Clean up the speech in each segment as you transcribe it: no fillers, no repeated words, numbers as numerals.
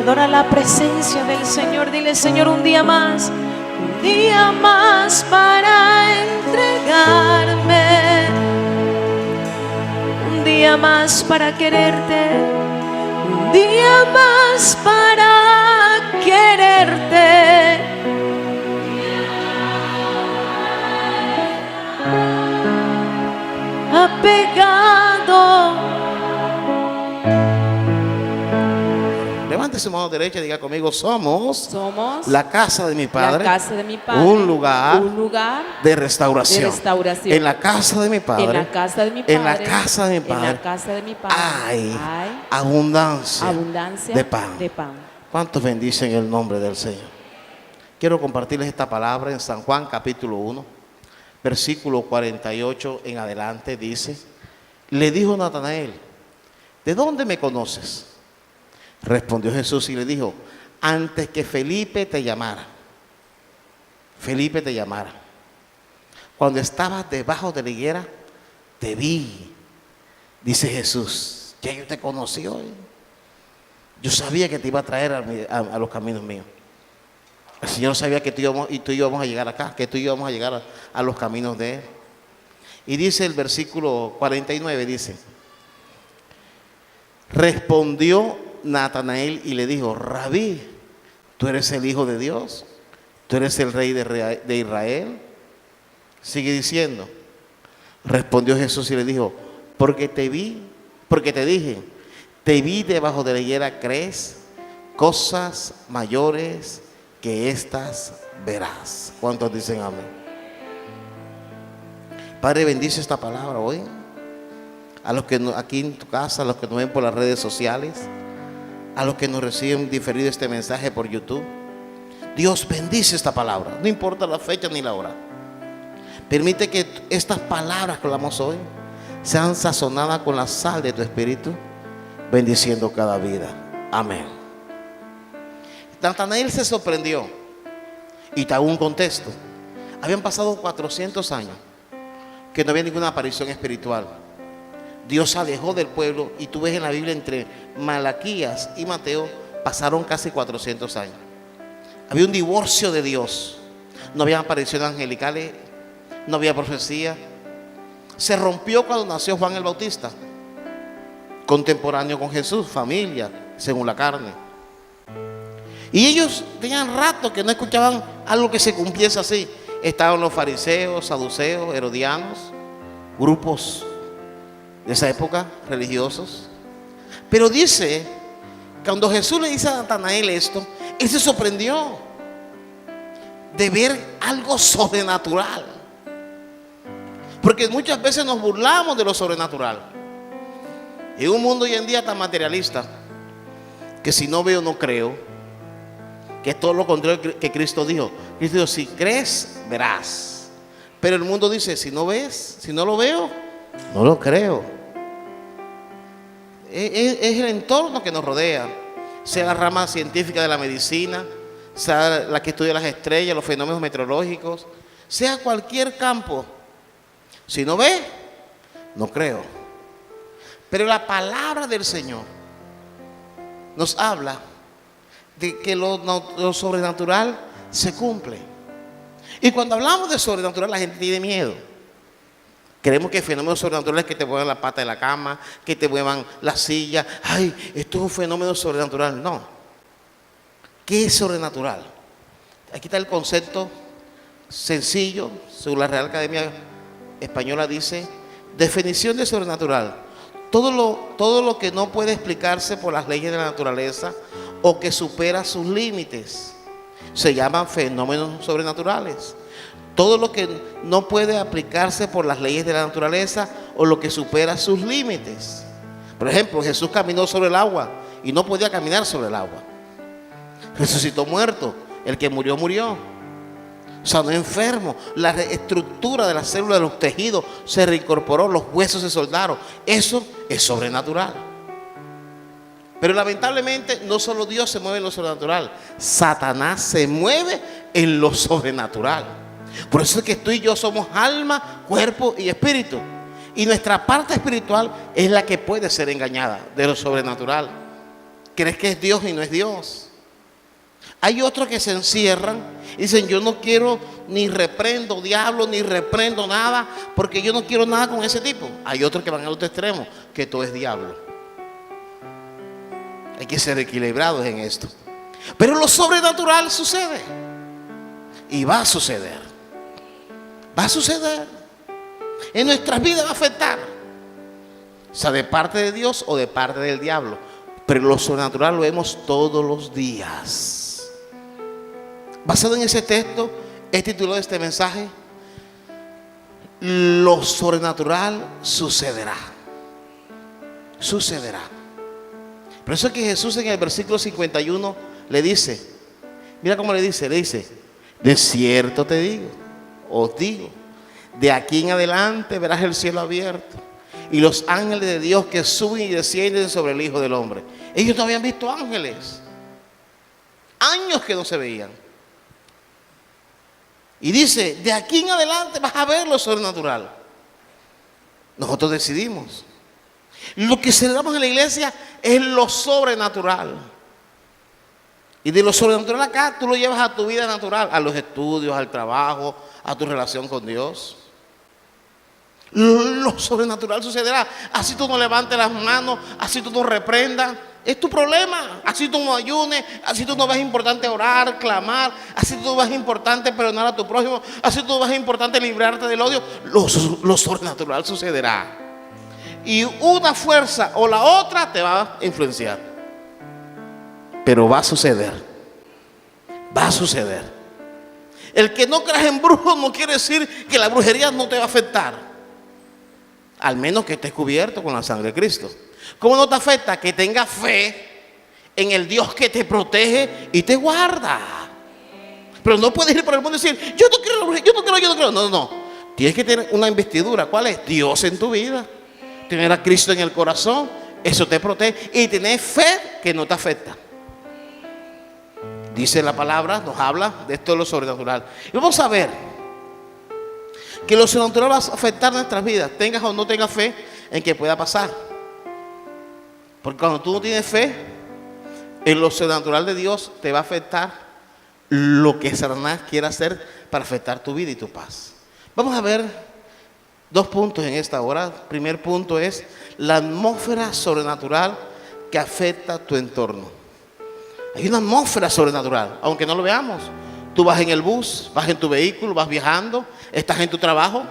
Adora la presencia del Señor. Dile: Señor, un día más para entregarme, un día más para quererte, un día más para quererte. Apegado. Levante su mano derecha y diga conmigo: somos la casa de mi Padre, un lugar de restauración. En la casa de mi Padre, en la casa de mi Padre, hay abundancia de pan. ¿Cuántos bendicen el nombre del Señor? Quiero compartirles esta palabra en San Juan capítulo 1, versículo 48 en adelante. Dice: le dijo Natanael: ¿de dónde me conoces? Respondió Jesús y le dijo: antes que Felipe te llamara, cuando estabas debajo de la higuera, te vi. Dice Jesús: ya yo te conocí hoy. Yo sabía que te iba a traer a los caminos míos. El Señor sabía que tú y yo vamos a llegar acá, que tú y yo vamos a llegar a los caminos de Él. Y dice el versículo 49, dice: respondió Natanael y le dijo: Rabí, ¿tú eres el Hijo de Dios? ¿Tú eres el Rey de Israel? Sigue diciendo. Respondió Jesús y le dijo: porque te dije, te vi debajo de la higuera, ¿crees? Cosas mayores que estas verás. ¿Cuántos dicen amén? Padre, bendice esta palabra hoy. A los que aquí en tu casa, a los que nos ven por las redes sociales, a los que nos reciben diferido este mensaje por YouTube. Dios, bendice esta palabra, no importa la fecha ni la hora. Permite que estas palabras que hablamos hoy sean sazonadas con la sal de tu Espíritu, bendiciendo cada vida. Amén. Natanael se sorprendió y te hago un contexto. Habían pasado 400 años que no había ninguna aparición espiritual. Dios se alejó del pueblo, y tú ves en la Biblia entre Malaquías y Mateo pasaron casi 400 años. Había un divorcio de Dios. No había apariciones angelicales, no había profecía. Se rompió cuando nació Juan el Bautista, contemporáneo con Jesús, familia según la carne. Y ellos tenían rato que no escuchaban algo que se cumpliese así. Estaban los fariseos, saduceos, herodianos, grupos de esa época religiosos. Pero dice, cuando Jesús le dice a Natanael esto, él se sorprendió de ver algo sobrenatural. Porque muchas veces nos burlamos de lo sobrenatural. En un mundo hoy en día tan materialista, que si no veo no creo, que es todo lo contrario que Cristo dijo. Cristo dijo: si crees, verás. Pero el mundo dice: si no ves, si no lo veo, no lo creo. Es el entorno que nos rodea, sea la rama científica de la medicina, sea la que estudia las estrellas, los fenómenos meteorológicos, sea cualquier campo. Si no ve, no creo. Pero la palabra del Señor nos habla de que lo sobrenatural se cumple. Y cuando hablamos de sobrenatural, la gente tiene miedo. Creemos que fenómenos sobrenaturales que te muevan la pata de la cama, que te muevan la silla. Ay, esto es un fenómeno sobrenatural. No. ¿Qué es sobrenatural? Aquí está el concepto sencillo, según la Real Academia Española dice: definición de sobrenatural: todo lo que no puede explicarse por las leyes de la naturaleza o que supera sus límites se llaman fenómenos sobrenaturales. Todo lo que no puede aplicarse por las leyes de la naturaleza o lo que supera sus límites. Por ejemplo, Jesús caminó sobre el agua y no podía caminar sobre el agua. Resucitó muerto, el que murió, murió. Sanó enfermo, la estructura de las células de los tejidos se reincorporó, los huesos se soldaron. Eso es sobrenatural. Pero lamentablemente no solo Dios se mueve en lo sobrenatural, Satanás se mueve en lo sobrenatural. Por eso es que tú y yo somos alma, cuerpo y espíritu. Y nuestra parte espiritual es la que puede ser engañada de lo sobrenatural. crees que es Dios y no es Dios. Hay otros que se encierran y dicen, yo no quiero ni reprendo diablo, ni reprendo nada, porque yo no quiero nada con ese tipo. Hay otros que van al otro extremo, que todo es diablo. Hay que ser equilibrados en esto. Pero lo sobrenatural sucede. Y va a suceder. Va a suceder. En nuestras vidas va a afectar. O sea, de parte de Dios o de parte del diablo. Pero lo sobrenatural lo vemos todos los días. Basado en ese texto, he titulado este mensaje: lo sobrenatural sucederá. Sucederá. Por eso es que Jesús en el versículo 51 le dice, mira cómo le dice, de cierto te digo, os digo, de aquí en adelante verás el cielo abierto y los ángeles de Dios que suben y descienden sobre el Hijo del Hombre. Ellos no habían visto ángeles, años que no se veían. Y dice, de aquí en adelante vas a ver lo sobrenatural. Nosotros decidimos. Lo que celebramos en la iglesia es lo sobrenatural. Y de lo sobrenatural acá tú lo llevas a tu vida natural, a los estudios, al trabajo, a tu relación con Dios. Lo sobrenatural sucederá. Así tú no levantes las manos, así tú no reprendas, es tu problema. Así tú no ayunes, así tú no ves importante orar, clamar, así tú no ves importante perdonar a tu prójimo, así tú no ves importante librarte del odio. Lo sobrenatural sucederá. Y una fuerza o la otra te va a influenciar. Pero va a suceder. Va a suceder. El que no creas en brujos no quiere decir que la brujería no te va a afectar. Al menos que estés cubierto con la sangre de Cristo. ¿Cómo no te afecta? Que tengas fe en el Dios que te protege y te guarda. Pero no puedes ir por el mundo y decir, yo no quiero la brujería, yo no quiero. No. Tienes que tener una investidura. ¿Cuál es? Dios en tu vida. Tener a Cristo en el corazón, eso te protege. Y tener fe que no te afecta. Dice la palabra, nos habla de esto de lo sobrenatural. Y vamos a ver que lo sobrenatural va a afectar nuestras vidas, tengas o no tengas fe en que pueda pasar. Porque cuando tú no tienes fe en lo sobrenatural de Dios, te va a afectar lo que Satanás quiera hacer para afectar tu vida y tu paz. Vamos a ver 2 puntos en esta hora. Primer punto es la atmósfera sobrenatural que afecta tu entorno. Hay una atmósfera sobrenatural, aunque no lo veamos. Tú vas en el bus, vas en tu vehículo, vas viajando, estás en tu trabajo.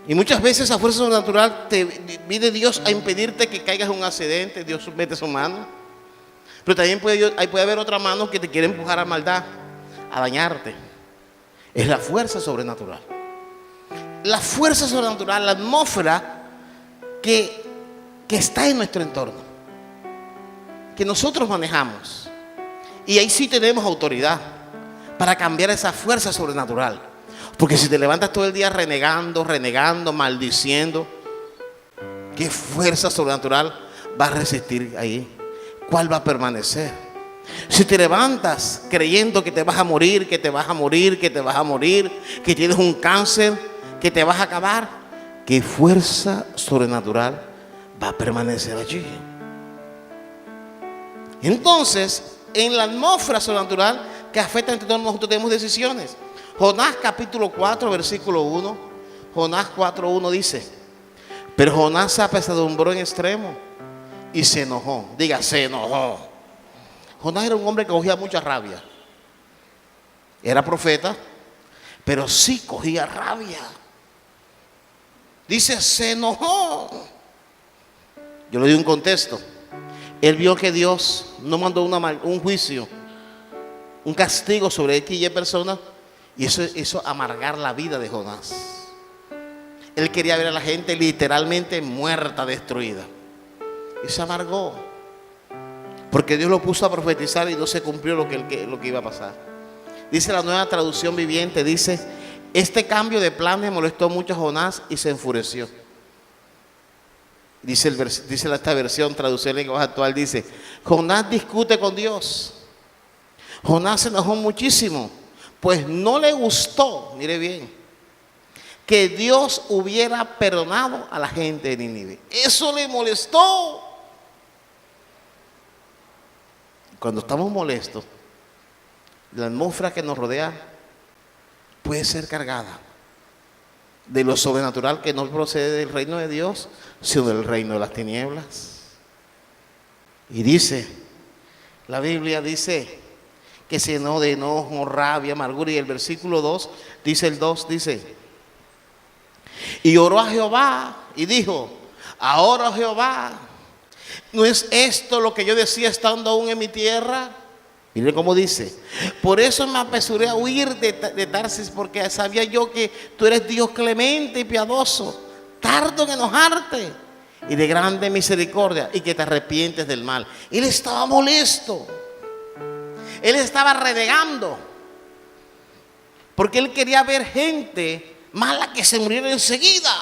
Y muchas veces esa fuerza sobrenatural te viene Dios a impedirte que caigas en un accidente. Dios mete su mano. Pero también puede haber otra mano que te quiere empujar a maldad, a dañarte. Es la fuerza sobrenatural. La fuerza sobrenatural, la atmósfera que está en nuestro entorno, que nosotros manejamos. Y ahí sí tenemos autoridad para cambiar esa fuerza sobrenatural. Porque si te levantas todo el día renegando, maldiciendo, ¿qué fuerza sobrenatural va a resistir ahí? ¿Cuál va a permanecer? Si te levantas creyendo que te vas a morir, que tienes un cáncer, que te vas a acabar, ¿qué fuerza sobrenatural va a permanecer allí? Entonces, en la atmósfera sobrenatural que afecta entre todos nosotros tenemos decisiones. Jonás capítulo 4 versículo 1. Jonás 4:1 dice: pero Jonás se apesadumbró en extremo y se enojó. Diga, se enojó. Jonás era un hombre que cogía mucha rabia. Era profeta, pero sí cogía rabia. Dice, se enojó. Yo le doy un contexto. Él vio que Dios no mandó un juicio, un castigo sobre X y Y personas, y eso hizo amargar la vida de Jonás. Él quería ver a la gente literalmente muerta, destruida, y se amargó porque Dios lo puso a profetizar y no se cumplió lo que iba a pasar. Dice la Nueva Traducción Viviente, dice: este cambio de planes molestó mucho a Jonás y se enfureció. Dice esta versión, traducción en lenguaje actual, dice: Jonás discute con Dios. Jonás se enojó muchísimo, pues no le gustó, mire bien, que Dios hubiera perdonado a la gente de Nínive. Eso le molestó. Cuando estamos molestos, la atmósfera que nos rodea puede ser cargada de lo sobrenatural que no procede del reino de Dios, sino del reino de las tinieblas. Y dice, la Biblia dice que se llenó de enojo, rabia, amargura. Y el versículo 2, dice, y oró a Jehová y dijo, ahora Jehová, ¿no es esto lo que yo decía estando aún en mi tierra? Mire cómo dice, por eso me apresuré a huir de Tarsis, porque sabía yo que tú eres Dios clemente y piadoso, tardo en enojarte y de grande misericordia, y que te arrepientes del mal. Él estaba molesto, él estaba renegando, porque él quería ver gente mala que se muriera enseguida.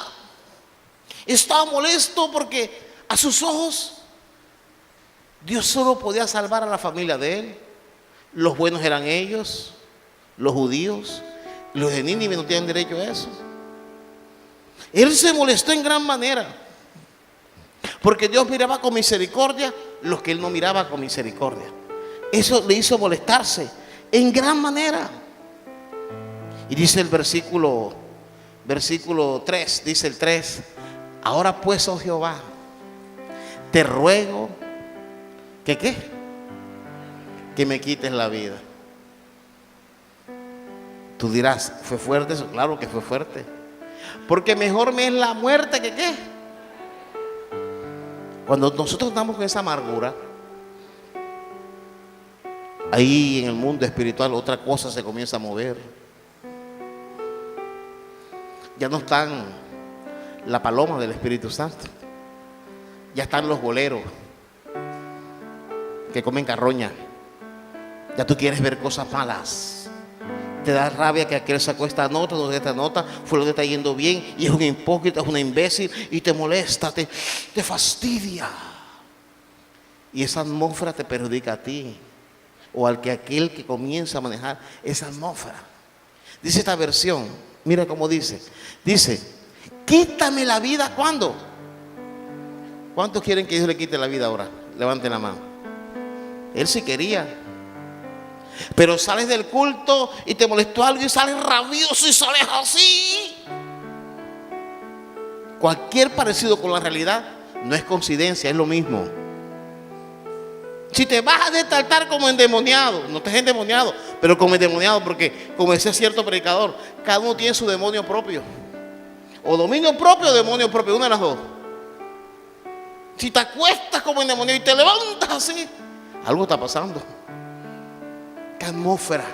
Estaba molesto porque a sus ojos Dios solo podía salvar a la familia de él. Los buenos eran ellos, los judíos. Los de Nínive no tienen derecho a eso. Él se molestó en gran manera, porque Dios miraba con misericordia los que él no miraba con misericordia. Eso le hizo molestarse en gran manera. Y dice el versículo 3, dice el 3, ahora pues, oh Jehová, te ruego que ¿qué? Que me quites la vida. Tú dirás, ¿fue fuerte eso? Claro que fue fuerte, porque mejor me es la muerte que ¿qué? Cuando nosotros estamos con esa amargura, ahí en el mundo espiritual otra cosa se comienza a mover. Ya no están la paloma del Espíritu Santo, ya están los boleros que comen carroña. Ya tú quieres ver cosas malas. Te da rabia que aquel sacó esta nota, no esta nota, fue lo que está yendo bien, y es un hipócrita, es una imbécil, y te molesta, te fastidia. Y esa atmósfera te perjudica a ti, o al que aquel que comienza a manejar esa atmósfera. Dice esta versión, mira cómo dice, quítame la vida, ¿cuándo? ¿Cuántos quieren que Dios le quite la vida ahora? Levanten la mano. Él sí quería. Pero sales del culto y te molestó algo y sales rabioso y sales así. Cualquier parecido con la realidad no es coincidencia, es lo mismo. Si te vas a destaltar como endemoniado, no estés endemoniado, pero como endemoniado, porque como decía cierto predicador, cada uno tiene su demonio propio. O dominio propio o demonio propio, una de las dos. Si te acuestas como endemoniado y te levantas así, algo está pasando. ¿Qué atmósfera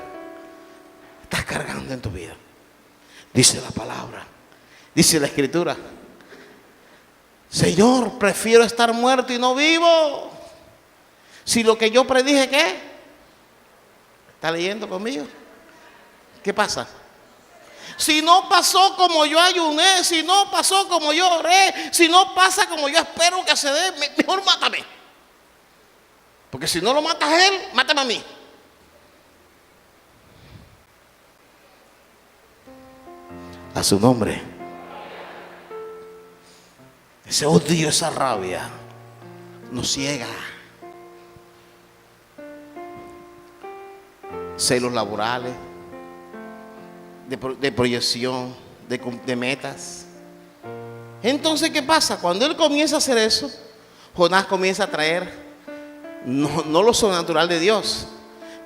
estás cargando en tu vida? Dice la palabra, dice la escritura, Señor, prefiero estar muerto y no vivo. Si lo que yo predije, ¿qué? ¿Está leyendo conmigo? ¿Qué pasa? Si no pasó como yo ayuné, si no pasó como yo oré, si no pasa como yo espero que se dé, mejor mátame. Porque si no lo matas a él, mátame a mí. A su nombre. Ese odio, esa rabia nos ciega. Celos laborales, de proyección, de metas. Entonces, ¿qué pasa? Cuando él comienza a hacer eso, Jonás comienza a traer no lo sobrenatural de Dios,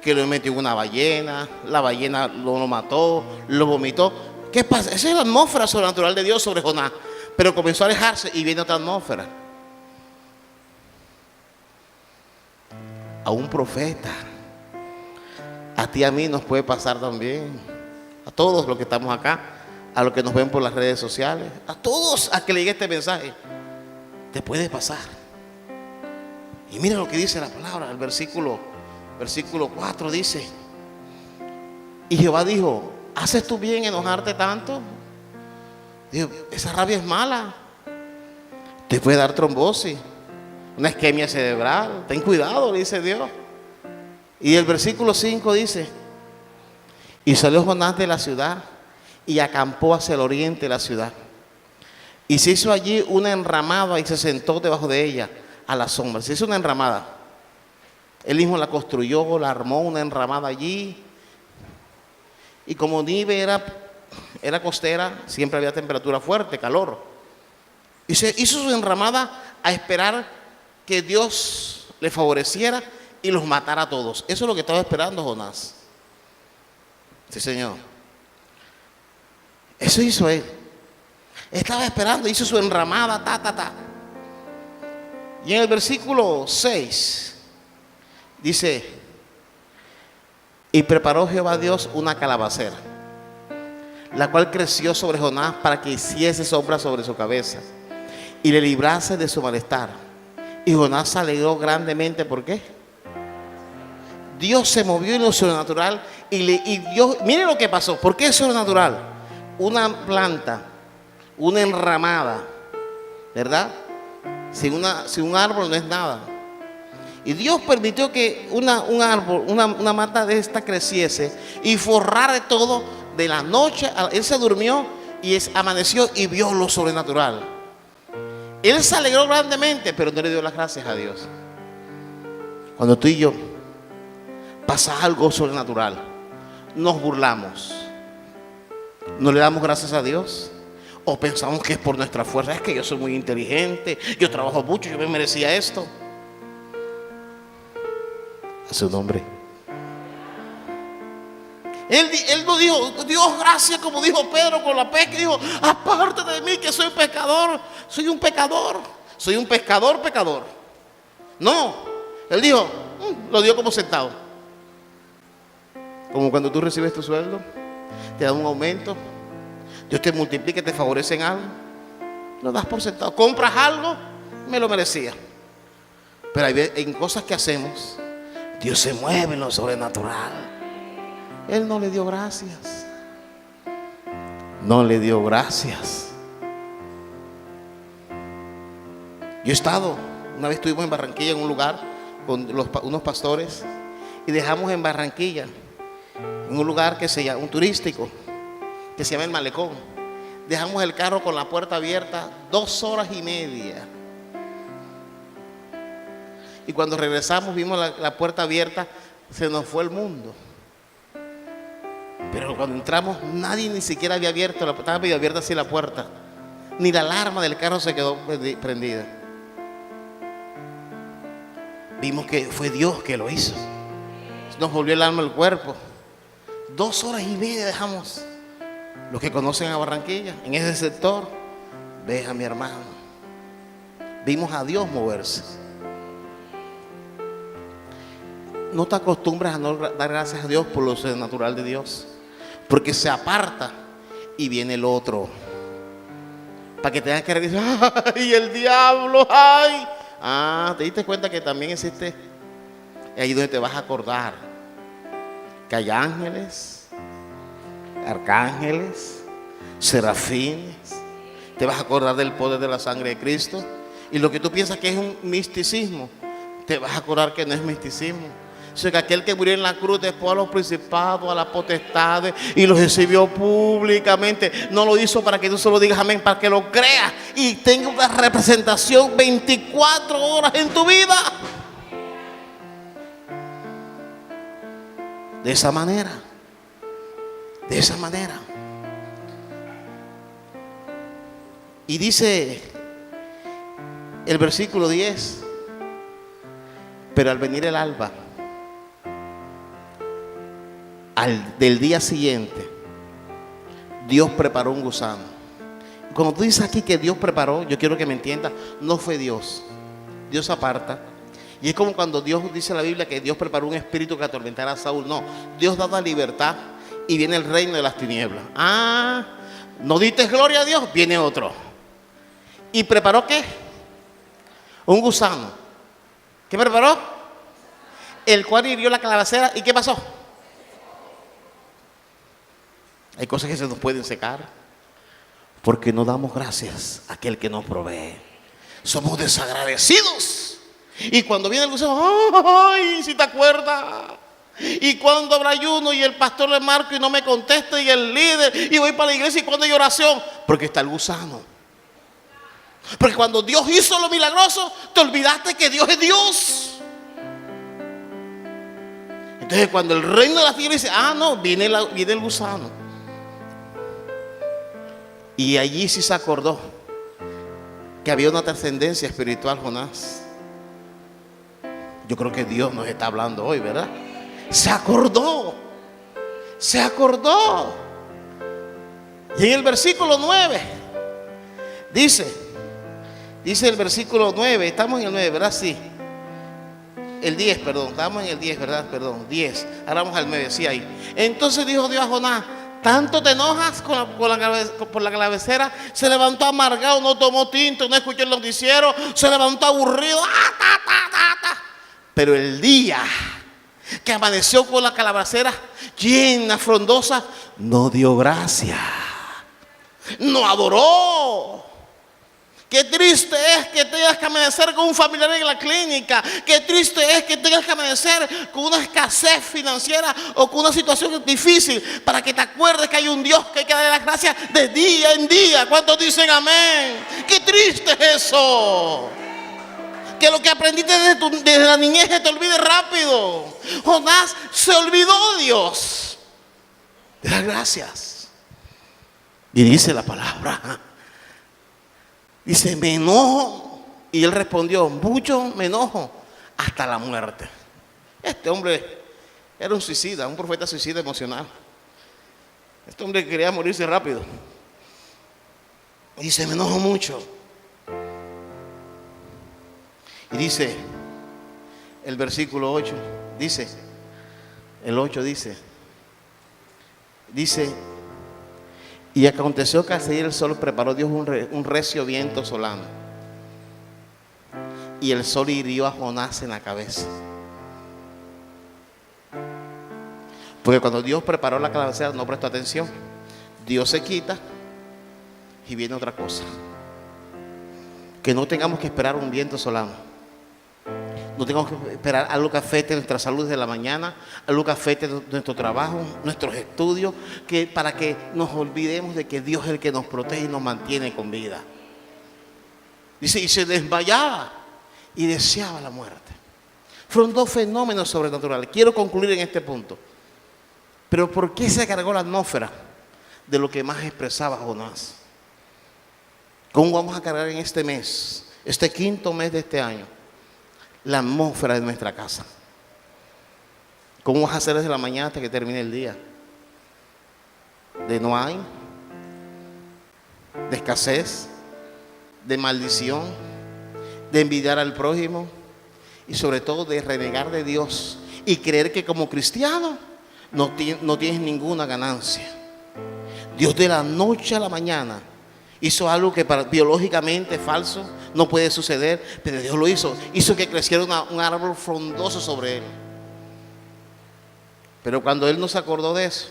que lo metió en una ballena, la ballena lo mató, lo vomitó. ¿Qué pasa? Esa es la atmósfera sobrenatural de Dios sobre Jonás. Pero comenzó a alejarse y viene otra atmósfera. A un profeta, a ti y a mí nos puede pasar también. A todos los que estamos acá, a los que nos ven por las redes sociales, a todos a que le llegue este mensaje, te puede pasar. Y mira lo que dice la palabra, el versículo 4 dice, y Jehová dijo, ¿haces tú bien enojarte tanto? Digo, esa rabia es mala, te puede dar trombosis, una isquemia cerebral, ten cuidado, le dice Dios. Y el versículo 5 dice, y salió Jonás de la ciudad y acampó hacia el oriente de la ciudad, y se hizo allí una enramada y se sentó debajo de ella a la sombra. Se hizo una enramada. Él mismo la construyó, la armó, una enramada allí. Y como Nínive era costera, siempre había temperatura fuerte, calor. Y se hizo su enramada a esperar que Dios le favoreciera y los matara a todos. Eso es lo que estaba esperando Jonás. Sí, Señor. Eso hizo él. Estaba esperando, hizo su enramada, Y en el versículo 6 dice: y preparó Jehová Dios una calabacera, la cual creció sobre Jonás para que hiciese sombra sobre su cabeza y le librase de su malestar. Y Jonás se alegró grandemente. ¿Por qué? Dios se movió en lo sobrenatural y Dios, mire lo que pasó. ¿Por qué es sobrenatural? Una planta, una enramada, ¿verdad? Sin un árbol no es nada. Y Dios permitió que un árbol, una mata de esta creciese y forrara todo de la noche. Él se durmió y amaneció y vio lo sobrenatural. Él se alegró grandemente, pero no le dio las gracias a Dios. Cuando tú y yo pasa algo sobrenatural, nos burlamos, no le damos gracias a Dios, o pensamos que es por nuestra fuerza. Es que yo soy muy inteligente, yo trabajo mucho, yo me merecía esto. A su nombre. Él no dijo: Dios, gracias, como dijo Pedro con la pesca. Dijo: apártate de mí, que soy pecador. Soy un pecador. Soy un pecador. No, él dijo, lo dio como sentado. Como cuando tú recibes tu sueldo, te dan un aumento, Dios te multiplica, te favorece en algo, lo das por sentado. Compras algo, me lo merecía. Pero en cosas que hacemos, Dios se mueve en lo sobrenatural. Él no le dio gracias. No le dio gracias. Yo he estado, una vez estuvimos en Barranquilla en un lugar con unos pastores y dejamos en Barranquilla, en un lugar que se llama, un turístico, que se llama El Malecón. Dejamos el carro con la puerta abierta 2 horas y media. Y cuando regresamos vimos la puerta abierta, se nos fue el mundo. Pero cuando entramos, nadie ni siquiera había abierto, estaba medio abierta así la puerta. Ni la alarma del carro se quedó prendida. Vimos que fue Dios que lo hizo. Nos volvió el alma al cuerpo. 2 horas y media dejamos. Los que conocen a Barranquilla, en ese sector, ve a mi hermano. Vimos a Dios moverse. No te acostumbres a no dar gracias a Dios por lo sobrenatural de Dios, porque se aparta y viene el otro para que tengas que decir: ¡ay, el diablo! ¡Ay! ¿Te diste cuenta que también existe? Ahí donde te vas a acordar que hay ángeles, arcángeles, serafines. Te vas a acordar del poder de la sangre de Cristo. Y lo que tú piensas que es un misticismo, te vas a acordar que no es misticismo. O sea, que aquel que murió en la cruz después a los principados, a las potestades, y los recibió públicamente, no lo hizo para que tú solo digas amén, para que lo creas y tenga una representación 24 horas en tu vida. De esa manera. De esa manera. Y dice el versículo 10: pero al venir el alba del día siguiente, Dios preparó un gusano. Cuando tú dices aquí que Dios preparó, yo quiero que me entiendas, no fue Dios. Dios aparta. Y es como cuando Dios dice en la Biblia que Dios preparó un espíritu que atormentara a Saúl. No, Dios da la libertad y viene el reino de las tinieblas. ¿No diste gloria a Dios? Viene otro. ¿Y preparó qué? Un gusano. ¿Qué preparó? El cual hirió la calabacera. ¿Y qué pasó? Hay cosas que se nos pueden secar porque no damos gracias a aquel que nos provee. Somos desagradecidos. Y cuando viene el gusano, ¡ay! Si te acuerdas. Y cuando habrá ayuno y el pastor le marco y no me contesta, y el líder, y voy para la iglesia y cuando hay oración, porque está el gusano. Porque cuando Dios hizo lo milagroso, te olvidaste que Dios es Dios. Entonces cuando el reino de las tinieblas dice, no, viene el gusano. Y allí sí se acordó que había una trascendencia espiritual, Jonás. Yo creo que Dios nos está hablando hoy, ¿verdad? Se acordó. Y en el versículo 9 dice el versículo 9, estamos en el 9, ¿verdad? Sí. El 10, perdón, estamos en el 10, ¿verdad? Perdón, 10. Ahora vamos al 9, sí, ahí. Entonces dijo Dios a Jonás: ¿tanto te enojas por la cabecera? Se levantó amargado, no tomó tinto, no escuchó el noticiero, se levantó aburrido. Pero el día que amaneció con la calabacera llena, frondosa, no dio gracia, no adoró. Qué triste es que tengas que amanecer con un familiar en la clínica. Qué triste es que tengas que amanecer con una escasez financiera o con una situación difícil, para que te acuerdes que hay un Dios que hay que darle las gracias de día en día. ¿Cuántos dicen amén? Qué triste es eso. Que lo que aprendiste desde la niñez te olvide rápido. Jonás se olvidó, Dios, de las gracias. Y dice la palabra, dice: me enojo. Y él respondió: mucho me enojo, hasta la muerte. Este hombre era un suicida, un profeta suicida emocional. Este hombre quería morirse rápido. Y dice: me enojo mucho. Y dice el versículo 8, dice, el 8 dice, y aconteció que al salir el sol preparó Dios un recio viento solano, y el sol hirió a Jonás en la cabeza. Porque cuando Dios preparó la cabecera no prestó atención. Dios se quita y viene otra cosa. Que no tengamos que esperar un viento solano. No tengamos que esperar algo que afecte nuestra salud desde la mañana, algo que afecte nuestro trabajo, nuestros estudios, para que nos olvidemos de que Dios es el que nos protege y nos mantiene con vida. Dice: y se desmayaba y deseaba la muerte. Fueron dos fenómenos sobrenaturales. Quiero concluir en este punto. Pero ¿por qué se cargó la atmósfera de lo que más expresaba Jonás? ¿Cómo vamos a cargar en este mes, este quinto mes de este año, la atmósfera de nuestra casa? ¿Cómo vas a hacer desde la mañana hasta que termine el día? De no hay, de escasez, de maldición, de envidiar al prójimo y sobre todo de renegar de Dios y creer que como cristiano no tienes ninguna ganancia. Dios de la noche a la mañana hizo algo que biológicamente falso, no puede suceder, pero Dios lo hizo que creciera un árbol frondoso sobre él. Pero cuando él no se acordó de eso,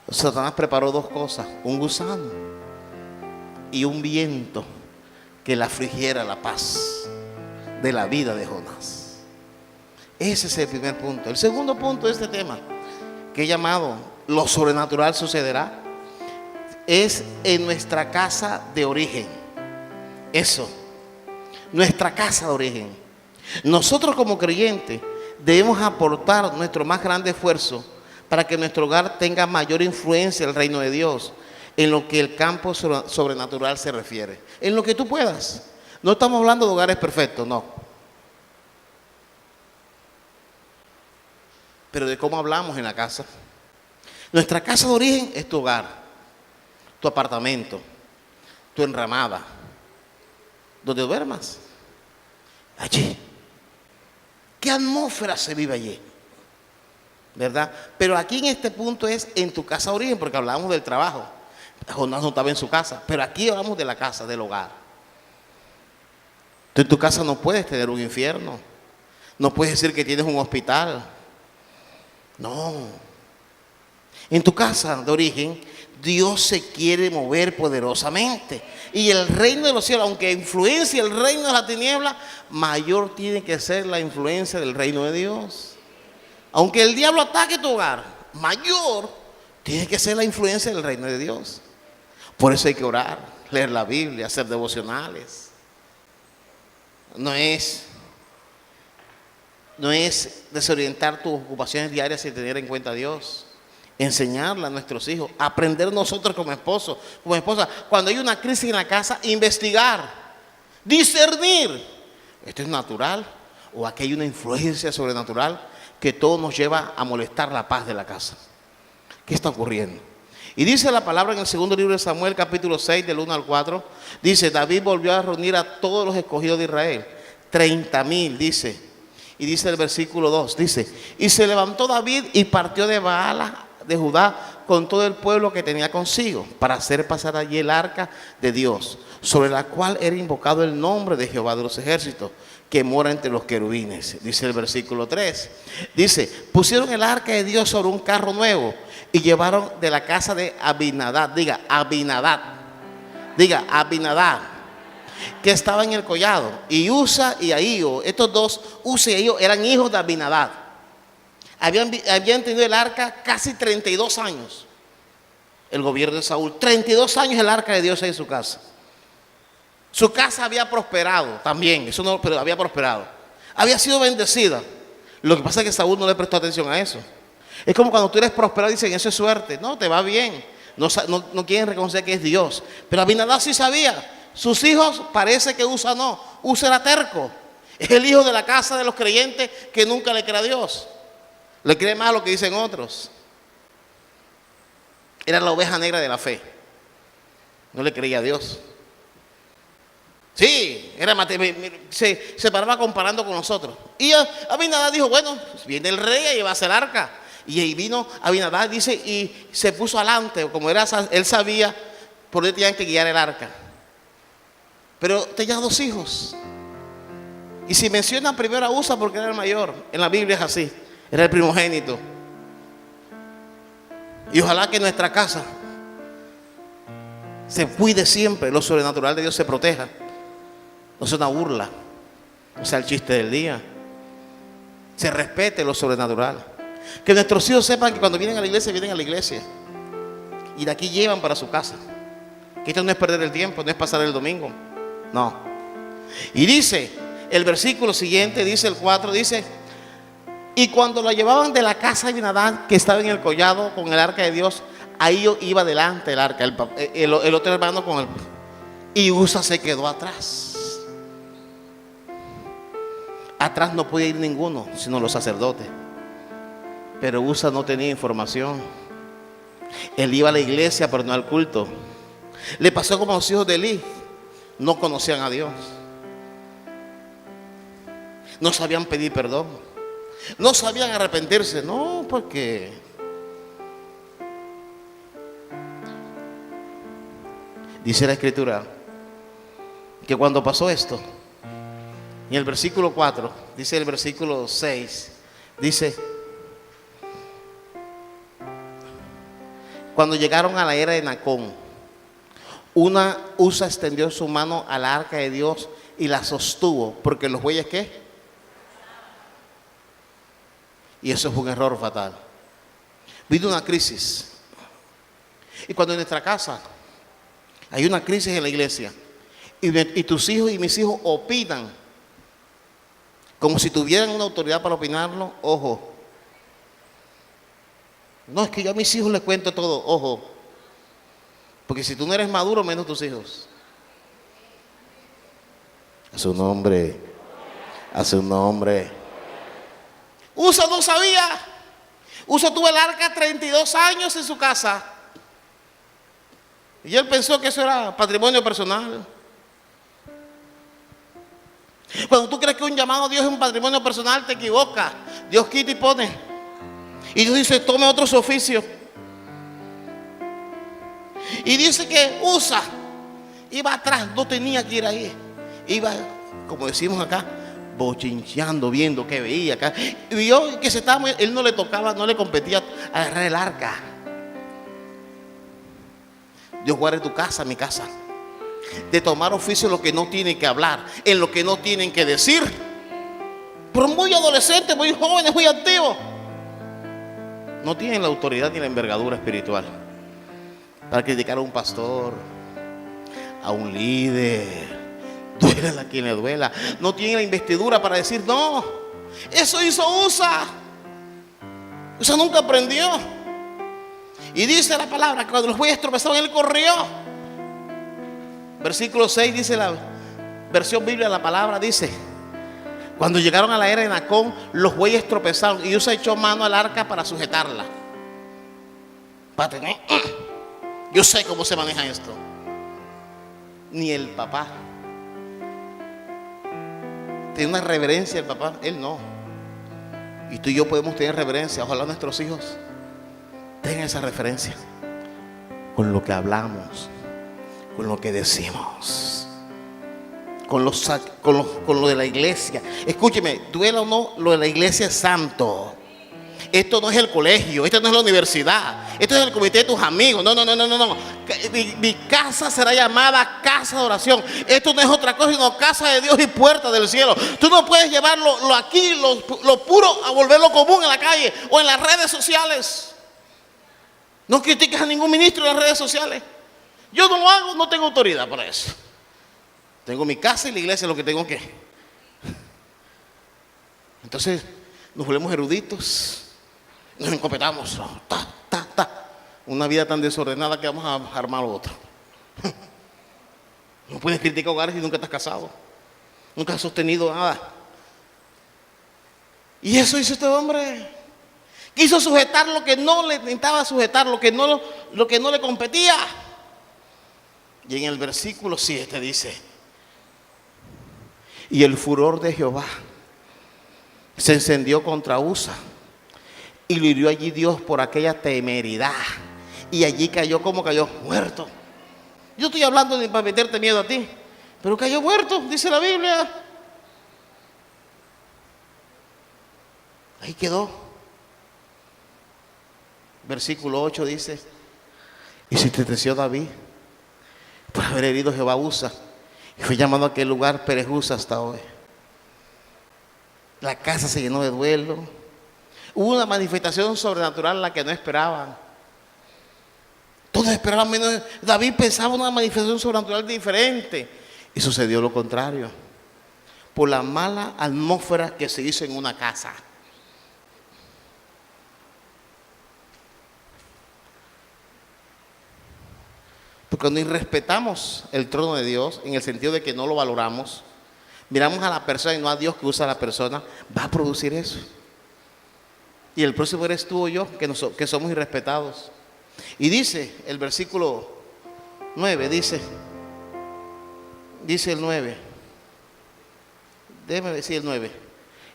Satanás preparó dos cosas: un gusano y un viento que le afligiera la paz de la vida de Jonás. Ese es el primer punto. El segundo punto de este tema, que he llamado lo sobrenatural sucederá, es en nuestra casa de origen. Eso, nuestra casa de origen. Nosotros como creyentes debemos aportar nuestro más grande esfuerzo para que nuestro hogar tenga mayor influencia del reino de Dios en lo que el campo sobrenatural se refiere. En lo que tú puedas. No estamos hablando de hogares perfectos, no. Pero de cómo hablamos en la casa. Nuestra casa de origen es tu hogar, tu apartamento, tu enramada, donde duermas. Allí. ¿Qué atmósfera se vive allí? ¿Verdad? Pero aquí en este punto es en tu casa de origen, porque hablamos del trabajo. Jonás no estaba en su casa, pero aquí hablamos de la casa, del hogar. Tú en tu casa no puedes tener un infierno. No puedes decir que tienes un hospital. No. En tu casa de origen, Dios se quiere mover poderosamente. Y el reino de los cielos, aunque influencia el reino de la tiniebla, mayor tiene que ser la influencia del reino de Dios. Aunque el diablo ataque tu hogar, mayor tiene que ser la influencia del reino de Dios. Por eso hay que orar, leer la Biblia, hacer devocionales. No es no es desorientar tus ocupaciones diarias sin tener en cuenta a Dios. Enseñarle a nuestros hijos, aprender nosotros como esposos, como esposa, cuando hay una crisis en la casa, investigar, discernir. ¿Esto es natural o aquí hay una influencia sobrenatural que todo nos lleva a molestar la paz de la casa? ¿Qué está ocurriendo? Y dice la palabra en el segundo libro de Samuel, capítulo 6, del 1 al 4, dice, David volvió a reunir a todos los escogidos de Israel, 30,000, dice. Y dice el versículo 2, dice, y se levantó David y partió de Baala de Judá con todo el pueblo que tenía consigo, para hacer pasar allí el arca de Dios, sobre la cual era invocado el nombre de Jehová de los ejércitos, que mora entre los querubines. Dice el versículo 3, dice, pusieron el arca de Dios sobre un carro nuevo y llevaron de la casa de Abinadab, diga Abinadab, que estaba en el collado, y Usa y Ahío, estos dos, Usa y Ahío, eran hijos de Abinadab. Habían tenido el arca casi 32 años, el gobierno de Saúl, 32 años el arca de Dios en su casa. Su casa había prosperado también, eso no, pero había prosperado. Había sido bendecida. Lo que pasa es que Saúl no le prestó atención a eso. Es como cuando tú eres prosperado y dicen, eso es suerte. No, te va bien. No quieren reconocer que es Dios. Pero Abinadab sí sabía. Sus hijos parece que Usa no. Usa era terco. Es el hijo de la casa de los creyentes que nunca le cree a Dios. Le cree más a lo que dicen otros. Era la oveja negra de la fe. No le creía a Dios. Sí, se paraba comparando con nosotros. Y Abinadab dijo, bueno, viene el rey a llevarse el arca. Y ahí vino Abinadab, dice, y se puso adelante, como él sabía por dónde tenían que guiar el arca. Pero tenía 2 hijos. Y si mencionan primero a Usa porque era el mayor, en la Biblia es así, era el primogénito. Y ojalá que nuestra casa se cuide siempre, lo sobrenatural de Dios se proteja. No sea una burla, no sea el chiste del día. Se respete lo sobrenatural. Que nuestros hijos sepan que cuando vienen a la iglesia, vienen a la iglesia. Y de aquí llevan para su casa. Que esto no es perder el tiempo, no es pasar el domingo. No. Y dice, el versículo siguiente, dice el 4, dice, y cuando lo llevaban de la casa de Abinadab, que estaba en el collado con el arca de Dios, ahí iba delante el arca, el otro hermano con él. Y Usa se quedó atrás. Atrás no podía ir ninguno, sino los sacerdotes. Pero Usa no tenía información. Él iba a la iglesia, pero no al culto. Le pasó como a los hijos de Elí. No conocían a Dios. No sabían pedir perdón. No sabían arrepentirse. No, porque dice la Escritura que cuando pasó esto, en el versículo 4, dice el versículo 6, dice, cuando llegaron a la era de Nacón, Usa extendió su mano al arca de Dios y la sostuvo, porque los bueyes, ¿qué? Y eso es un error fatal. Vino una crisis. Y cuando en nuestra casa hay una crisis en la iglesia y tus hijos y mis hijos opinan como si tuvieran una autoridad para opinarlo, ojo. No, es que yo a mis hijos les cuento todo, ojo. Porque si tú no eres maduro, menos tus hijos. A su nombre. A su nombre. Usa no sabía. Usa tuvo el arca 32 años en su casa. Y él pensó que eso era patrimonio personal. Cuando tú crees que un llamado a Dios es un patrimonio personal, te equivocas. Dios quita y pone. Y Dios dice, tome otros oficios. Y dice que Usa iba atrás, no tenía que ir ahí. Iba, como decimos acá, bochincheando, viendo qué veía acá. Y vio que él no le tocaba, no le competía agarrar el arca. Dios guarde tu casa, mi casa. De tomar oficio en lo que no tienen que hablar, en lo que no tienen que decir. Pero muy adolescentes, muy jóvenes, muy activos, no tienen la autoridad ni la envergadura espiritual para criticar a un pastor, a un líder, duela a quien le duela. No tienen la investidura para decir no. Eso hizo Usa. Usa nunca aprendió. Y dice la palabra que cuando los bueyes tropezaron, él corrió. Versículo 6 dice la versión bíblica de la palabra, dice: cuando llegaron a la era de Nacón, los bueyes tropezaron y Usa echó mano al arca para sujetarla. Para tener, yo sé cómo se maneja esto. Ni el papá tiene una reverencia, el papá, él no. Y tú y yo podemos tener reverencia. Ojalá nuestros hijos tengan esa referencia con lo que hablamos, con lo que decimos, con lo de la iglesia. Escúcheme, duela o no, lo de la iglesia es santo. Esto no es el colegio, esto no es la universidad, esto es el comité de tus amigos. No. Mi casa será llamada casa de oración. Esto no es otra cosa sino casa de Dios y puerta del cielo. Tú no puedes llevarlo aquí, lo puro, a volverlo común en la calle o en las redes sociales. No critiques a ningún ministro en las redes sociales. Yo no lo hago, no tengo autoridad para eso. Tengo mi casa y la iglesia, lo que tengo que. Entonces nos volvemos eruditos. Nos encopetamos. Una vida tan desordenada que vamos a armar otro. No puedes criticar hogares si nunca estás casado. Nunca has sostenido nada. Y eso hizo este hombre. Quiso sujetar lo que no le necesitaba sujetar, lo que no le competía. Y en el versículo 7 dice: y el furor de Jehová se encendió contra Usa, y lo hirió allí Dios por aquella temeridad, y allí cayó como cayó, muerto. Yo estoy hablando para meterte miedo a ti, pero cayó muerto, dice la Biblia. Ahí quedó. Versículo 8 dice: y se entristeció David por haber herido Jehová a Usa, y fue llamado a aquel lugar Perez-Usa hasta hoy. La casa se llenó de duelo. Hubo una manifestación sobrenatural la que no esperaban. Todos esperaban menos. David pensaba una manifestación sobrenatural diferente, y sucedió lo contrario, por la mala atmósfera que se hizo en una casa. Porque cuando irrespetamos el trono de Dios, en el sentido de que no lo valoramos, miramos a la persona y no a Dios que usa a la persona, va a producir eso. Y el próximo eres tú o yo, que somos irrespetados. Y dice el versículo 9, dice el 9, déjeme decir el 9: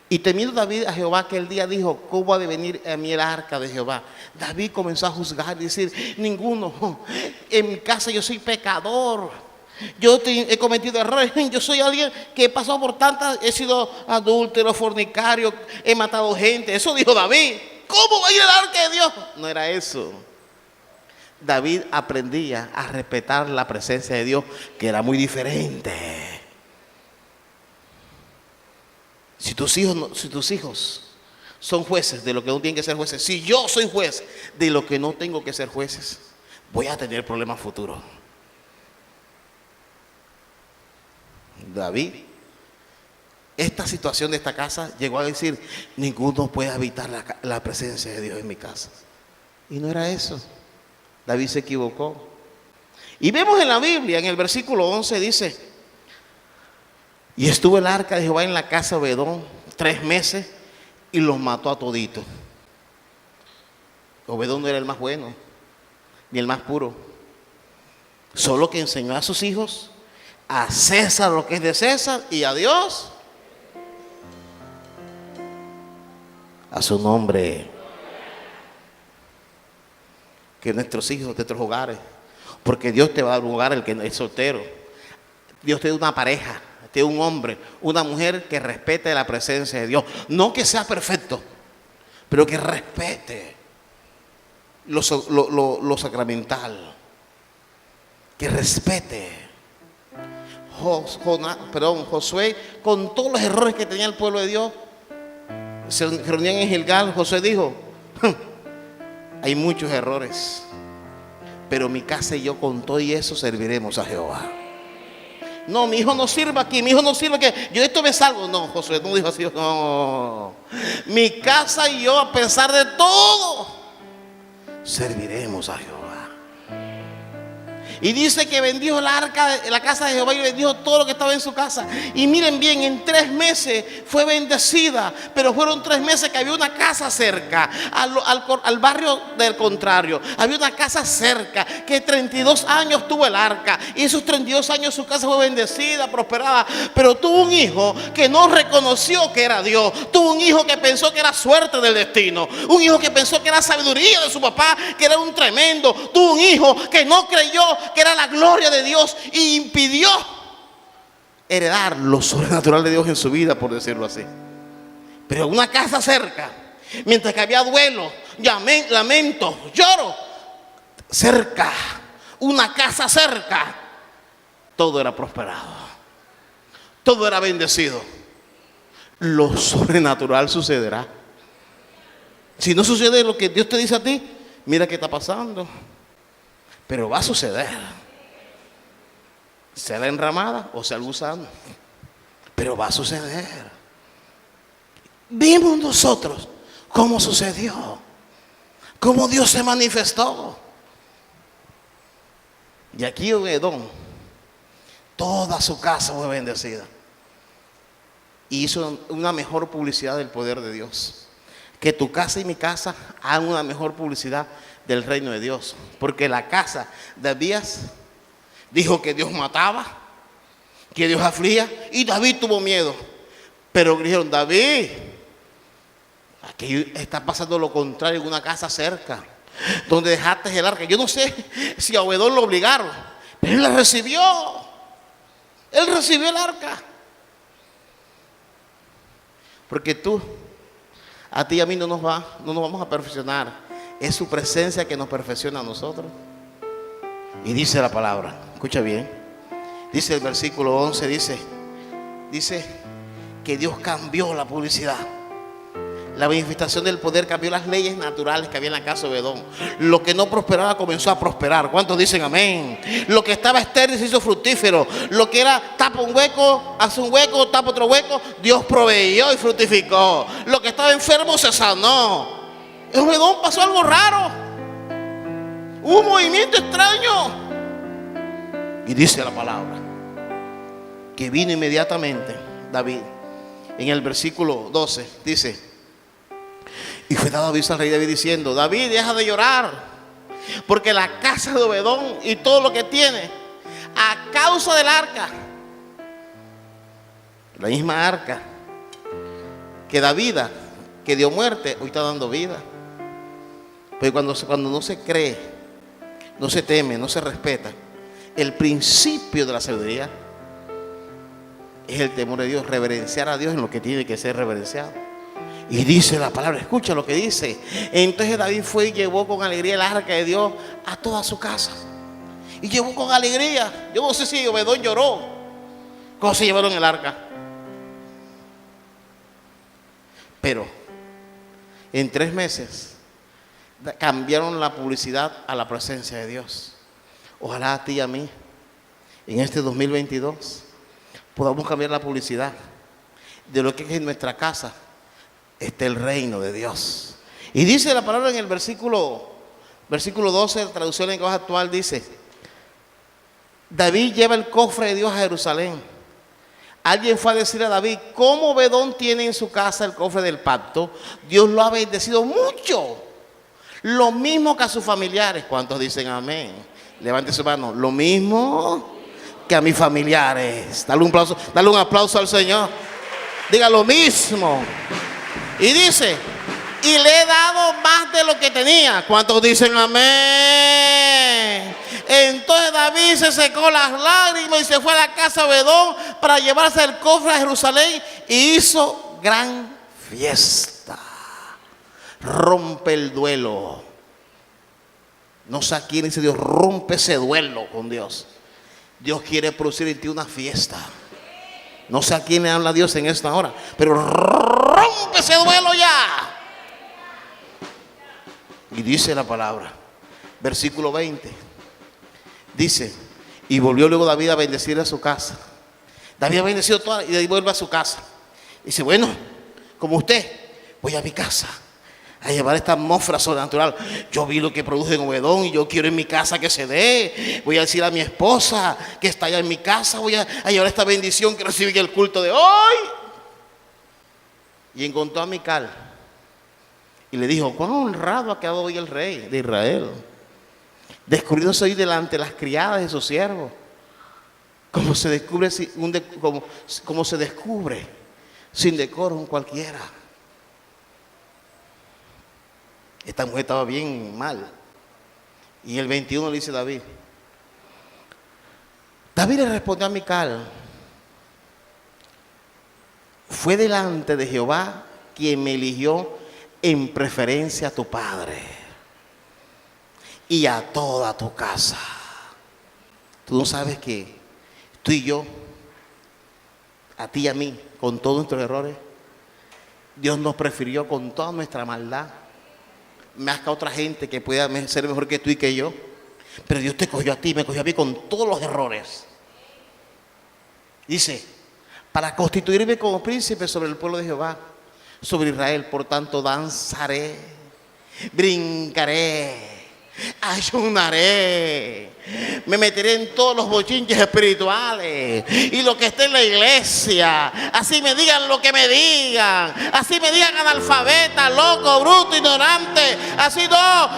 y temiendo David a Jehová aquel día, dijo: ¿cómo ha de venir a mí el arca de Jehová? David comenzó a juzgar y decir: ninguno, en mi casa yo soy pecador, yo he cometido errores, yo soy alguien que he pasado por tantas, he sido adúltero, fornicario, he matado gente. Eso dijo David. ¿Cómo va a ir el arca de Dios? No era eso. David aprendía a respetar la presencia de Dios, que era muy diferente. Si tus hijos son jueces de lo que no tienen que ser jueces, si yo soy juez de lo que no tengo que ser jueces, voy a tener problemas futuros. David, esta situación de esta casa llegó a decir: ninguno puede habitar la presencia de Dios en mi casa. Y no era eso. David se equivocó. Y vemos en la Biblia, en el versículo 11 dice: y estuvo el arca de Jehová en la casa de Obedón 3 meses y los mató a toditos. Obedón no era el más bueno ni el más puro, solo que enseñó a sus hijos a César lo que es de César y a Dios a su nombre. Que nuestros hijos, nuestros hogares, porque Dios te va a dar un hogar el que es soltero. Dios te da una pareja, te da un hombre, una mujer que respete la presencia de Dios. No que sea perfecto, pero que respete lo sacramental, que respete. Josué, con todos los errores que tenía el pueblo de Dios, se reunían en Gilgal. Josué dijo: hay muchos errores, pero mi casa y yo con todo y eso serviremos a Jehová. No, mi hijo no sirve aquí, mi hijo no sirve aquí. Yo de esto me salgo. No, Josué no dijo así. No. Mi casa y yo, a pesar de todo, serviremos a Jehová. Y dice que bendijo el arca, la casa de Jehová, y bendijo todo lo que estaba en su casa. Y miren bien, en 3 meses fue bendecida. Pero fueron 3 meses que había una casa cerca, al barrio del contrario. Había una casa cerca, que 32 años tuvo el arca. Y esos 32 años su casa fue bendecida, prosperada. Pero tuvo un hijo que no reconoció que era Dios. Tuvo un hijo que pensó que era suerte del destino. Un hijo que pensó que era sabiduría de su papá, que era un tremendo. Tuvo un hijo que no creyó que era la gloria de Dios y impidió heredar lo sobrenatural de Dios en su vida, por decirlo así. Pero una casa cerca, mientras que había duelo, lamento, lloro, cerca, una casa cerca, todo era prosperado, todo era bendecido. Lo sobrenatural sucederá. Si no sucede lo que Dios te dice a ti, mira qué está pasando. Pero va a suceder. Sea la enramada o sea el gusano. Pero va a suceder. Vimos nosotros cómo sucedió. Cómo Dios se manifestó. Y aquí Obededom, toda su casa fue bendecida. Y hizo una mejor publicidad del poder de Dios. Que tu casa y mi casa hagan una mejor publicidad del reino de Dios. Porque la casa de Abías dijo que Dios mataba, que Dios afligía, y David tuvo miedo. Pero dijeron: David, aquí está pasando lo contrario en una casa cerca, donde dejaste el arca. Yo no sé si a Obededom lo obligaron, pero él la recibió. Él recibió el arca. Porque a ti y a mí no nos vamos a perfeccionar. Es su presencia que nos perfecciona a nosotros. Y dice la palabra, escucha bien, dice el versículo 11, dice que Dios cambió la publicidad. La manifestación del poder cambió las leyes naturales que había en la casa de Obededom. Lo que no prosperaba comenzó a prosperar. ¿Cuántos dicen amén? Lo que estaba estéril se hizo fructífero. Lo que era tapa un hueco, hace un hueco, tapa otro hueco, Dios proveyó y fructificó. Lo que estaba enfermo se sanó. En Obededom pasó algo raro. Hubo un movimiento extraño. Y dice la palabra que vino inmediatamente David. En el versículo 12 dice: y fue dado aviso al rey David diciendo: David, deja de llorar, porque la casa de Obededom y todo lo que tiene, a causa del arca, la misma arca que da vida, que dio muerte, hoy está dando vida. Pero cuando no se cree, no se teme, no se respeta, el principio de la sabiduría es el temor de Dios, reverenciar a Dios en lo que tiene que ser reverenciado. Y dice la palabra, escucha lo que dice. Entonces David fue y llevó con alegría el arca de Dios a toda su casa. Y llevó con alegría. Yo no sé si Obededom lloró cuando se llevaron el arca. Pero en 3 meses cambiaron la publicidad a la presencia de Dios. Ojalá a ti y a mí en este 2022 podamos cambiar la publicidad de lo que es en nuestra casa. Está el reino de Dios. Y dice la palabra en el versículo 12, la traducción en lenguaje actual dice: David lleva el cofre de Dios a Jerusalén. Alguien fue a decir a David: ¿cómo Obededom tiene en su casa el cofre del pacto? Dios lo ha bendecido mucho. Lo mismo que a sus familiares. ¿Cuántos dicen amén? Levante su mano. Lo mismo que a mis familiares. Dale un aplauso al Señor. Diga: lo mismo. Y dice: y le he dado más de lo que tenía. ¿Cuántos dicen amén? Entonces David se secó las lágrimas y se fue a la casa de Obededom para llevarse el cofre a Jerusalén y hizo gran fiesta. Rompe el duelo. No sé a quién dice Dios: rompe ese duelo con Dios. Dios quiere producir en ti una fiesta. No sé a quién le habla Dios en esta hora, pero rompe ese duelo ya. Y dice la palabra, versículo 20, dice: y volvió luego David a bendecir a su casa David ha bendecido toda y de ahí vuelve a su casa. Dice, bueno, como usted, voy a mi casa a llevar esta atmósfera sobrenatural. Yo vi lo que produce en Obedón y yo quiero en mi casa que se dé. Voy a decir a mi esposa que está allá en mi casa, voy a llevar esta bendición que recibí en el culto de hoy. Y encontró a Mical y le dijo, cuán honrado ha quedado hoy el rey de Israel, descubriéndose hoy delante de las criadas de sus siervos, como se descubre como se descubre sin decoro en cualquiera. Esta mujer estaba bien mal. Y el 21 le dice David le respondió a Mical, fue delante de Jehová quien me eligió en preferencia a tu padre y a toda tu casa. Tú no sabes que tú y yo, a ti y a mí, con todos nuestros errores, Dios nos prefirió con toda nuestra maldad, más que a otra gente que pueda ser mejor que tú y que yo. Pero Dios te cogió a ti, me cogió a mí con todos los errores. Dice, para constituirme como príncipe sobre el pueblo de Jehová, sobre Israel. Por tanto, danzaré, brincaré, ayunaré, me meteré en todos los bochinches espirituales y lo que esté en la iglesia, así me digan lo que me digan, así me digan analfabeta, loco, bruto, ignorante, así no,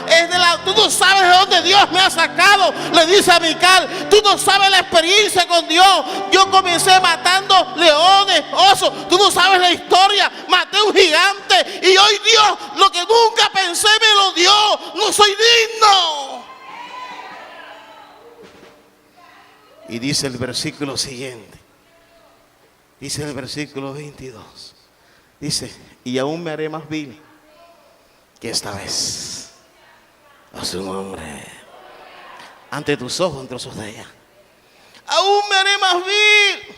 tú no sabes de dónde Dios me ha sacado, le dice a Mical, tú no sabes la experiencia con Dios. Yo comencé matando leones, osos, tú no sabes la historia, maté un gigante y hoy Dios lo que nunca pensé me lo dio. No soy digno. Y dice el versículo siguiente, dice el versículo 22, dice, y aún me haré más vil que esta vez a su nombre, ante tus ojos, entre los ojos de ella. Aún me haré más vil.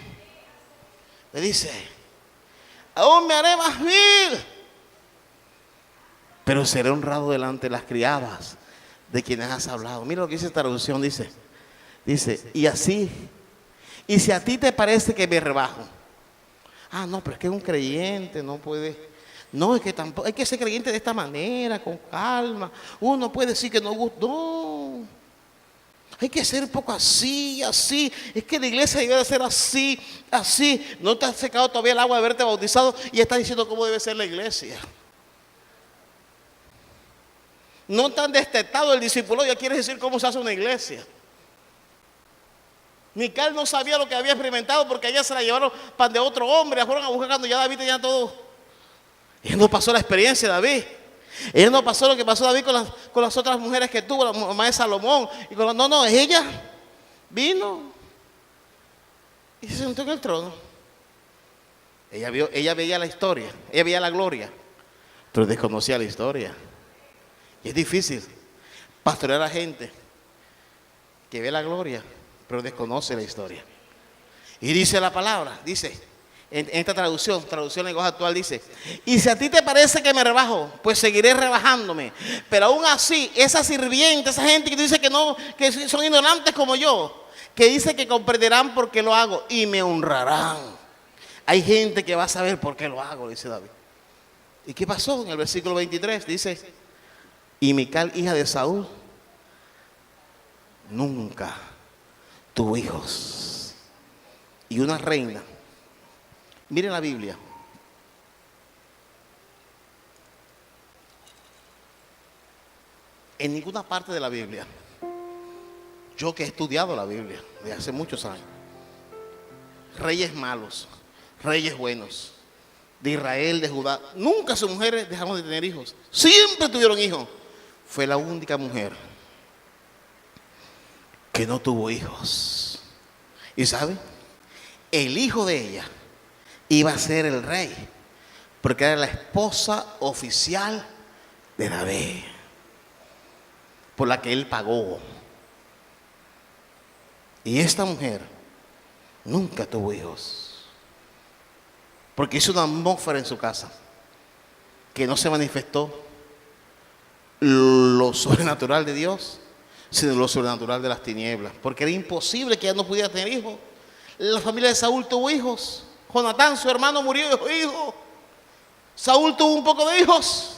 Le dice, aún me haré más vil, pero seré honrado delante de las criadas de quienes has hablado. Mira lo que dice esta traducción, dice, y así, y si a ti te parece que me rebajo. Ah, no, pero es que es un creyente, no puede. No, es que tampoco, hay que ser creyente de esta manera, con calma. Uno puede decir que no gusta. No, hay que ser un poco así, así. Es que la iglesia debe de ser así, así. No te has secado todavía el agua de haberte bautizado y estás diciendo cómo debe ser la iglesia. No tan destetado el discípulo, ya quieres decir cómo se hace una iglesia. Mical no sabía lo que había experimentado porque allá se la llevaron pan de otro hombre, la fueron a buscar cuando ya David tenía todo. Ella no pasó la experiencia de David. Ella no pasó lo que pasó David con las otras mujeres que tuvo, la mamá de Salomón. No, ella vino y se sentó en el trono. Ella veía la historia, ella veía la gloria, pero desconocía la historia. Y es difícil pastorear a gente que ve la gloria, pero desconoce la historia. Y dice la palabra, dice, en esta traducción en lenguaje actual dice, y si a ti te parece que me rebajo, pues seguiré rebajándome. Pero aún así, esa sirviente, esa gente que dice que no, que son ignorantes como yo, que dice que comprenderán por qué lo hago y me honrarán. Hay gente que va a saber por qué lo hago, dice David. ¿Y qué pasó? En el versículo 23 dice, y Mical, hija de Saúl, nunca tuvo hijos. Y una reina, miren la Biblia, en ninguna parte de la Biblia, yo que he estudiado la Biblia de hace muchos años, reyes malos, reyes buenos, de Israel, de Judá, nunca sus mujeres dejaron de tener hijos, siempre tuvieron hijos. Fue la única mujer que no tuvo hijos. ¿Y sabe? El hijo de ella iba a ser el rey, porque era la esposa oficial de David, por la que él pagó. Y esta mujer nunca tuvo hijos, porque hizo una atmósfera en su casa que no se manifestó lo sobrenatural de Dios, sino lo sobrenatural de las tinieblas, porque era imposible que ella no pudiera tener hijos. La familia de Saúl tuvo hijos. Jonatán, su hermano, murió y dejó hijos. Saúl tuvo un poco de hijos.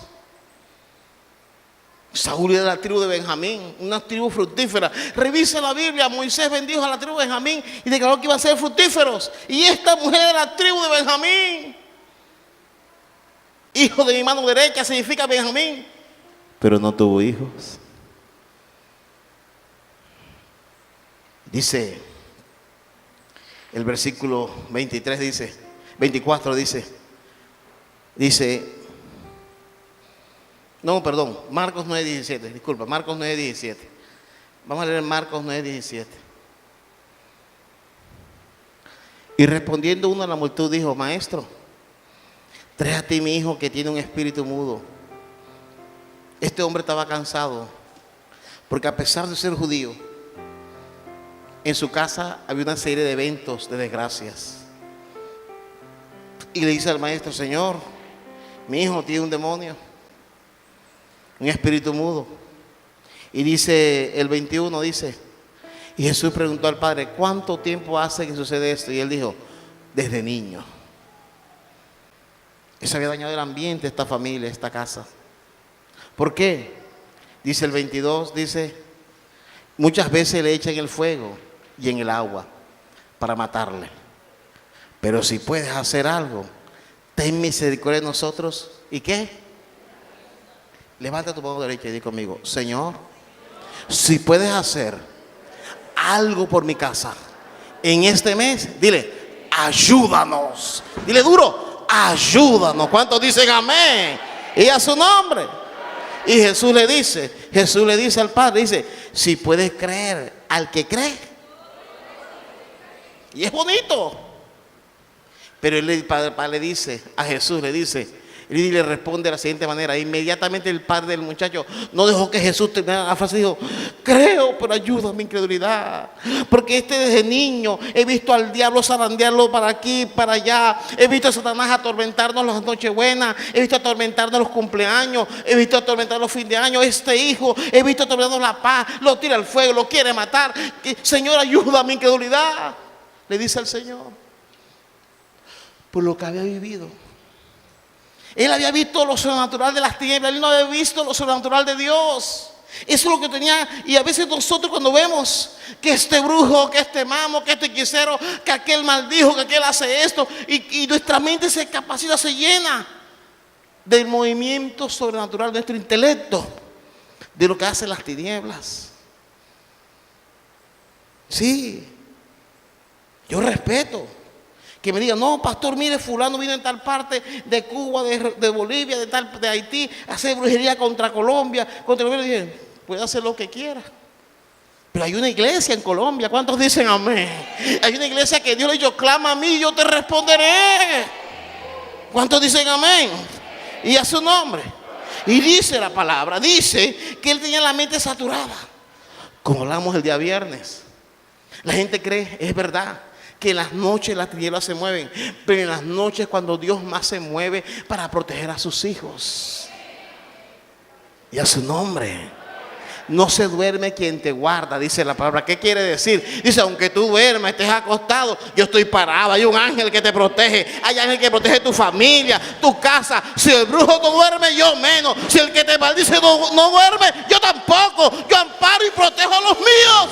Saúl era de la tribu de Benjamín, una tribu fructífera. Revise la Biblia, Moisés bendijo a la tribu de Benjamín y declaró que iban a ser fructíferos. Y esta mujer de la tribu de Benjamín, hijo de mi mano derecha, significa Benjamín, pero no tuvo hijos. Dice, el versículo 23 dice, 24 dice, no, perdón, Marcos 9:17, disculpa, Marcos 9:17. Vamos a leer Marcos 9:17. Y respondiendo uno a la multitud dijo, maestro, trae a ti mi hijo que tiene un espíritu mudo. Este hombre estaba cansado, porque a pesar de ser judío, en su casa había una serie de eventos de desgracias. Y le dice al maestro, Señor, mi hijo tiene un demonio, un espíritu mudo. Y dice el 21, dice, y Jesús preguntó al padre, ¿cuánto tiempo hace que sucede esto? Y él dijo, desde niño. Eso había dañado el ambiente de esta familia, esta casa. ¿Por qué? Dice el 22, dice, muchas veces le echan el fuego y en el agua para matarle. Pero si puedes hacer algo, ten misericordia de nosotros. ¿Y qué? Levanta tu mano derecha y di conmigo, Señor, si puedes hacer algo por mi casa en este mes, dile, ayúdanos. Dile duro, ayúdanos. ¿Cuántos dicen amén? Y a su nombre. Y Jesús le dice al Padre, dice, si puedes creer al que cree. Y es bonito. Pero el Padre le dice, a Jesús le dice, y le responde de la siguiente manera. Inmediatamente el padre del muchacho no dejó que Jesús terminara la frase, dijo, creo, pero ayuda a mi incredulidad, porque desde niño he visto al diablo zarandearlo para aquí, para allá, he visto a Satanás atormentarnos las nochebuenas, he visto atormentarnos los cumpleaños, he visto atormentar los fines de año. Este hijo, he visto atormentarnos la paz, lo tira al fuego, lo quiere matar. Señor, ayuda a mi incredulidad, le dice al Señor, por lo que había vivido. Él había visto lo sobrenatural de las tinieblas, él no había visto lo sobrenatural de Dios. Eso es lo que tenía. Y a veces nosotros cuando vemos que este brujo, que este mamo, que este hechicero, que aquel maldijo, que aquel hace esto, y nuestra mente se capacita, se llena del movimiento sobrenatural de nuestro intelecto, de lo que hacen las tinieblas. Sí, yo respeto que me digan, no, pastor, mire, fulano vino en tal parte de Cuba, de Bolivia, de Haití, a hacer brujería contra Colombia. Le dije, puede hacer lo que quiera. Pero hay una iglesia en Colombia, ¿cuántos dicen amén? Hay una iglesia que Dios le dijo, clama a mí y yo te responderé. ¿Cuántos dicen amén? Y a su nombre. Y dice la palabra, dice que él tenía la mente saturada. Como hablamos el día viernes. La gente cree, es verdad, que en las noches las tinieblas se mueven, pero en las noches cuando Dios más se mueve para proteger a sus hijos. Y a su nombre. No se duerme quien te guarda, dice la palabra. ¿Qué quiere decir? Dice, aunque tú duermas, estés acostado, yo estoy parado. Hay un ángel que te protege. Hay ángel que protege tu familia, tu casa. Si el brujo no duerme, yo menos. Si el que te maldice no duerme, yo tampoco. Yo amparo y protejo a los míos.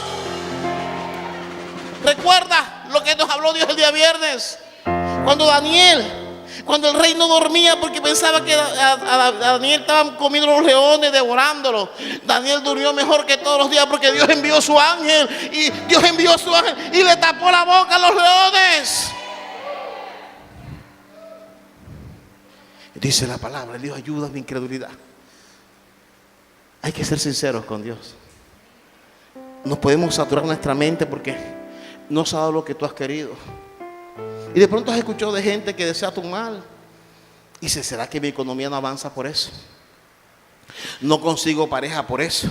Recuerda lo que nos habló Dios el día viernes, cuando el rey no dormía porque pensaba que a Daniel estaban comiendo los leones, devorándolo. Daniel durmió mejor que todos los días porque Dios envió su ángel y le tapó la boca a los leones. Dice la palabra, Dios ayuda a mi incredulidad. Hay que ser sinceros con Dios. No podemos saturar nuestra mente porque no has dado lo que tú has querido. Y de pronto has escuchado de gente que desea tu mal. Y dice, ¿será que mi economía no avanza por eso? No consigo pareja por eso.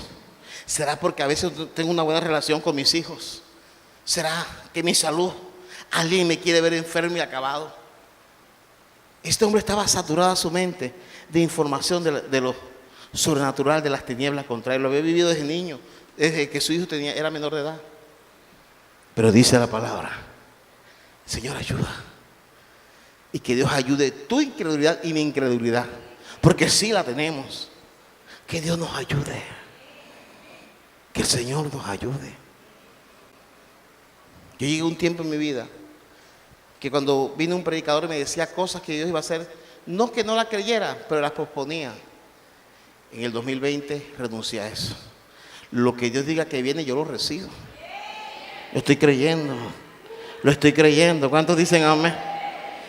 ¿Será porque a veces tengo una buena relación con mis hijos? ¿Será que mi salud, alguien me quiere ver enfermo y acabado? Este hombre estaba saturada su mente de información de lo sobrenatural, de las tinieblas contra él. Lo había vivido desde niño, desde que su hijo era menor de edad. Pero dice la palabra Señor, ayuda. Y que Dios ayude tu incredulidad y mi incredulidad, porque sí la tenemos. Que Dios nos ayude. Que el Señor nos ayude. Yo llegué a un tiempo en mi vida que cuando vino un predicador y me decía cosas que Dios iba a hacer, no que no las creyera, pero las posponía. En el 2020 renuncié a eso. Lo que Dios diga que viene, yo lo recibo. Yo estoy creyendo. Lo estoy creyendo. ¿Cuántos dicen amén?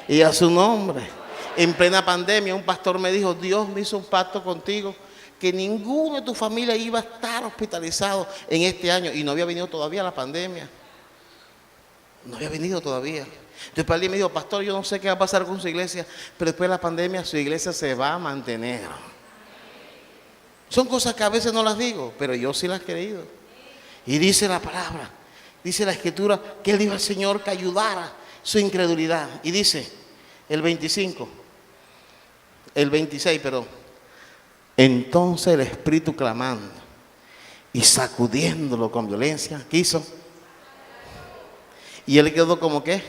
Y a su nombre. En plena pandemia, un pastor me dijo: Dios me hizo un pacto contigo, que ninguno de tu familia iba a estar hospitalizado en este año. Y no había venido todavía la pandemia. No había venido todavía. Entonces alguien me dijo: pastor, yo no sé qué va a pasar con su iglesia, pero después de la pandemia su iglesia se va a mantener. Son cosas que a veces no las digo, pero yo sí las he creído. Y dice la palabra, dice la escritura, que él dijo al Señor que ayudara su incredulidad. Y dice el 26, perdón. Entonces el espíritu, clamando y sacudiéndolo con violencia, ¿qué hizo? Y él quedó como ¿qué?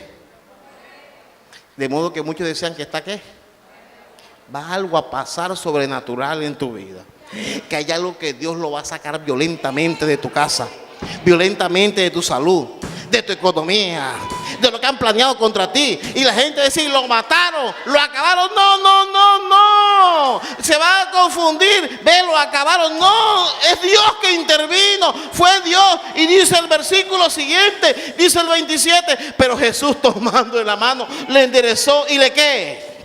De modo que muchos decían que está ¿qué? Va algo a pasar sobrenatural en tu vida. Que hay algo que Dios lo va a sacar violentamente de tu casa, violentamente de tu salud, de tu economía, de lo que han planeado contra ti. Y la gente dice: lo mataron, lo acabaron. No, no, no, no. Se va a confundir. Ve, lo acabaron. No, es Dios que intervino. Fue Dios. Y dice el versículo siguiente, dice el 27, pero Jesús, tomando de la mano, le enderezó y le ¿qué?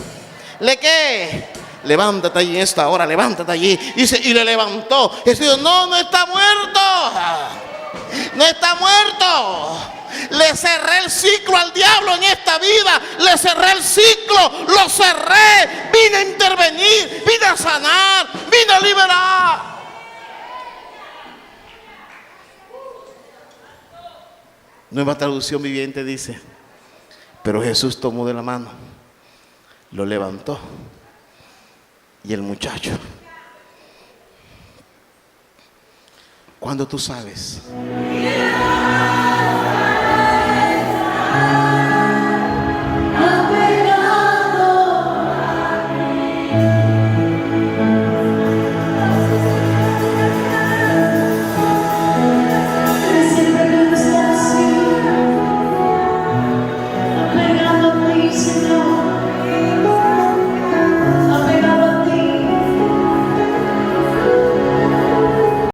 ¿Le qué? Levántate allí en esta hora, levántate allí. Dice, y le levantó. Jesús dijo: no, no está muerto. No está muerto. Le cerré el ciclo al diablo en esta vida. Le cerré el ciclo, lo cerré. Vine a intervenir, vine a sanar, vine a liberar. Nueva Traducción Viviente dice: pero Jesús tomó de la mano, lo levantó, y el muchacho, cuando tú sabes